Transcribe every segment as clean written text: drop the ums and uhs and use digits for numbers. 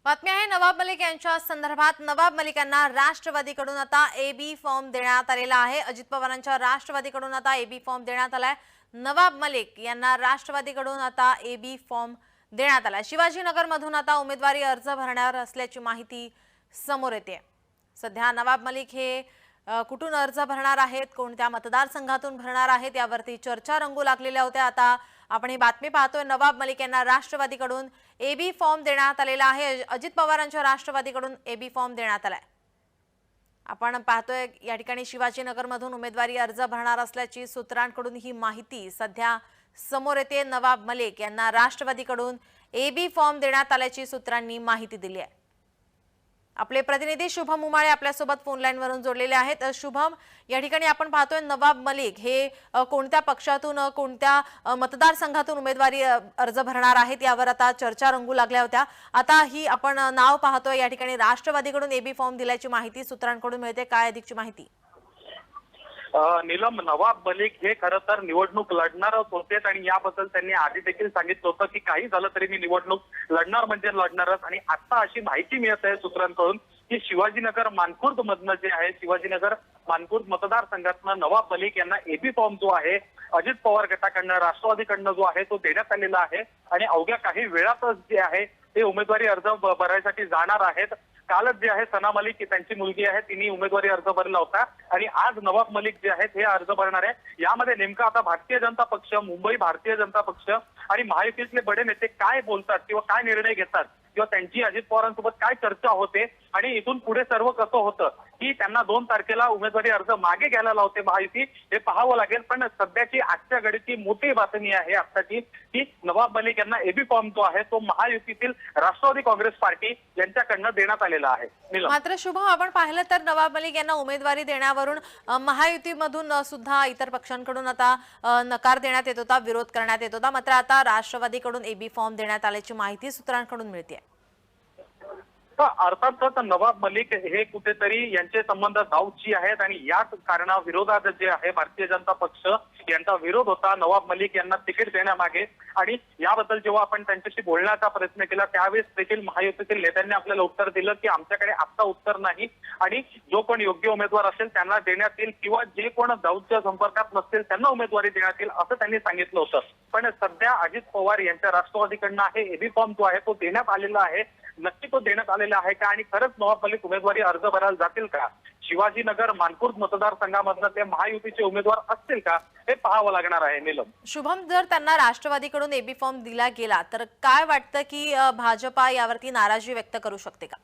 बातमी आहे नवाब मलिक यांच्या संदर्भात। नवाब मलिक यांना राष्ट्रवादीकडून आता एबी फॉर्म देण्यात आलेला आहे। अजित पवारांच्या राष्ट्रवादीकडून आता एबी फॉर्म देण्यात आलाय। नवाब मलिक यांना राष्ट्रवादीकडून आता एबी फॉर्म देण्यात आलाय। शिवाजीनगरमधून आता उमेदवारी अर्ज भरणार असल्याची माहिती समोर येते। सध्या नवाब मलिक हे कुठून अर्ज भरणार आहेत, कोणत्या मतदारसंघातून भरणार आहेत यावरती चर्चा रंगू लागलेल्या होत्या। आता आपण ही बातमी पाहतोय, नवाब मलिक यांना राष्ट्रवादीकडून एबी फॉर्म देण्यात आलेला आहे। अजित पवारांच्या राष्ट्रवादीकडून एबी फॉर्म देण्यात आलाय। आपण पाहतोय या ठिकाणी शिवाजीनगरमधून उमेदवारी अर्ज भरणार असल्याची सूत्रांकडून ही माहिती सध्या समोर येते। नवाब मलिक यांना राष्ट्रवादीकडून एबी फॉर्म देण्यात आल्याची सूत्रांनी माहिती दिली आहे। आपले प्रतिनिधी शुभम उमाळे आपल्या सोबत फोन लाईन वरून जोडलेले आहेत। शुभम, या ठिकाणी आपण पाहतोय नवाब मलिक हे कोणत्या पक्षातून कोणत्या मतदारसंघातून उमेदवारी अर्ज भरणार आहेत यावर आता चर्चा रंगू लागल्या होत्या। आता ही आपण नाव पाहतोय, या ठिकाणी राष्ट्रवादीकडून एबी फॉर्म दिल्याची माहिती सूत्रांकडून मिळते। काय अधिकची माहिती? नीलम, नवाब मलिक हे खरं तर निवडणूक लढणारच होते आणि याबद्दल त्यांनी आधी देखील सांगितलं होतं की काही झालं तरी मी निवडणूक लढणार म्हणजे लढणारच। आणि आता अशी माहिती मिळत आहे सूत्रांकडून की शिवाजीनगर मानखुर्द मधनं जे आहे, शिवाजीनगर मानखुर्द मतदारसंघातनं नवाब मलिक यांना एबी फॉर्म जो आहे अजित पवार गटाकडनं राष्ट्रवादीकडनं जो आहे तो देण्यात आलेला आहे आणि अवघ्या काही वेळातच जे आहे ते उमेदवारी अर्ज भरायसाठी जाणार आहेत। कालच जे आहे सना मलिक त्यांची मुलगी आहे तिने उमेदवारी अर्ज भरला होता आणि आज नवाब मलिक जे आहेत हे अर्ज भरणार आहे। यामध्ये नेमका आता भारतीय जनता पक्ष, मुंबई भारतीय जनता पक्ष आणि महायुतीतले बडे नेते काय बोलतात किंवा काय निर्णय घेतात किंवा त्यांची अजित पवारांसोबत काय चर्चा होते आणि इथून पुढे सर्व कसं होतं की त्यांना 2 तारखेला उमेदवारी अर्ज मागे घ्यायला लावते महायुती, हे पाहावं लागेल। पण सध्याची आजच्या घडीची मोठी बातमी आहे आत्ताची की नवाब मलिक यांना एबी फॉर्म जो आहे तो महायुतीतील राष्ट्रवादी काँग्रेस पार्टी यांच्याकडनं देण्यात आलेला आहे। मात्र शुभम, आपण पाहिलं तर नवाब मलिक यांना उमेदवारी देण्यावरून महायुतीमधून सुद्धा इतर पक्षांकडून आता नकार देण्यात येत होता, विरोध करण्यात येत होता। मात्र आता राष्ट्रवादीकडून एबी फॉर्म देण्यात आल्याची माहिती सूत्रांकडून मिळते। अर्थातच नवाब मलिक हे कुठेतरी यांचे संबंध दाऊदशी आहेत आणि याच कारणाविरोधात जे आहे भारतीय जनता पक्ष यांचा विरोध होता नवाब मलिक यांना तिकीट देण्यामागे। आणि याबद्दल जेव्हा आपण त्यांच्याशी बोलण्याचा प्रयत्न केला त्यावेळेस देखील महायुतीतील नेत्यांनी आपल्याला उत्तर दिलं की आमच्याकडे आता उत्तर नाही आणि जो कोण योग्य उमेदवार असेल त्यांना देण्यात येईल किंवा जे कोण दाऊदच्या संपर्कात नसतील त्यांना उमेदवारी देण्यात येईल असं त्यांनी सांगितलं होतं। पण सध्या अजित पवार यांच्या राष्ट्रवादीकडनं आहे एबी फॉर्म जो आहे तो देण्यात आलेला आहे। नक्की तो देण्यात आलेला आहे का आणि खरंच नवाब मलिक उमेदवारी अर्ज भरायला जातील का, शिवाजीनगर मानखुर्द मतदारसंघामधनं ते महायुतीचे उमेदवार असतील का, हे पाहावं लागणार आहे। नीलम, शुभम, जर त्यांना राष्ट्रवादीकडून एबी फॉर्म दिला गेला तर काय वाटतं की भाजपा यावरती नाराजी व्यक्त करू शकते का?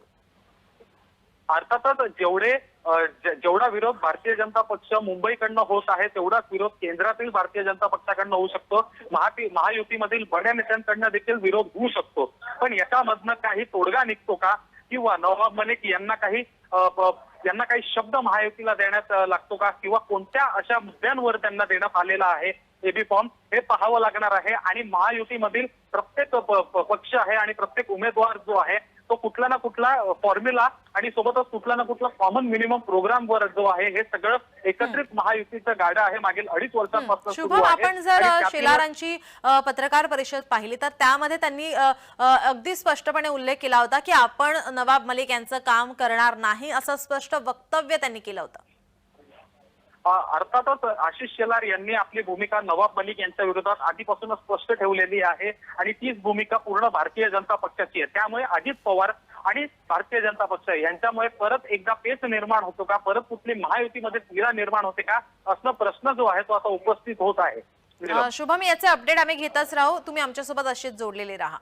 अर्थातच जेवढा विरोध भारतीय जनता पक्ष मुंबईकडनं होत आहे तेवढाच विरोध केंद्रातील भारतीय जनता पक्षाकडनं होऊ शकतो। महायुतीमधील बड्या नेत्यांकडनं देखील विरोध होऊ शकतो। पण याच्यामधनं काही तोडगा निघतो का किंवा नवाब मलिक यांना काही शब्द महायुतीला देण्यात लागतो का किंवा कोणत्या अशा मुद्द्यांवर त्यांना देण्यात आलेला आहे एबी फॉर्म, हे पाहावं लागणार आहे। आणि महायुतीमधील प्रत्येक पक्ष आहे आणि प्रत्येक उमेदवार जो आहे तो कुठला ना कुठला फॉर्म्युला आणि सोबतच कुठला ना कुठला कॉमन मिनिमम प्रोग्राम वर जो आहे हे सगळं एकत्रित महायुतीचं गाडं आहे मागील 2.5 वर्षांपासून। शुभम, आपण जर शेलारांची पत्रकार परिषद पाहिली तर त्यामध्ये त्यांनी अगदी स्पष्टपणे उल्लेख केला होता की आपण नवाब मलिक यांचं काम करणार नाही, असं स्पष्ट वक्तव्य त्यांनी केलं होतं। अर्थातच आशिष शेलार यांनी आपली भूमिका नवाब मलिक यांच्या विरोधात आधीपासूनच स्पष्ट ठेवलेली आहे आणि तीच भूमिका पूर्ण भारतीय जनता पक्षाची आहे। त्यामुळे अजित पवार आणि भारतीय जनता पक्ष यांच्यामुळे परत एकदा पेच निर्माण होतो का, परत कुठली महायुतीमध्ये तिढा निर्माण होते का, असा प्रश्न जो आहे तो आता उपस्थित होत आहे। शुभम, याचे अपडेट आम्ही घेतच राहू, तुम्ही आमच्यासोबत असेच जोडलेले राहा।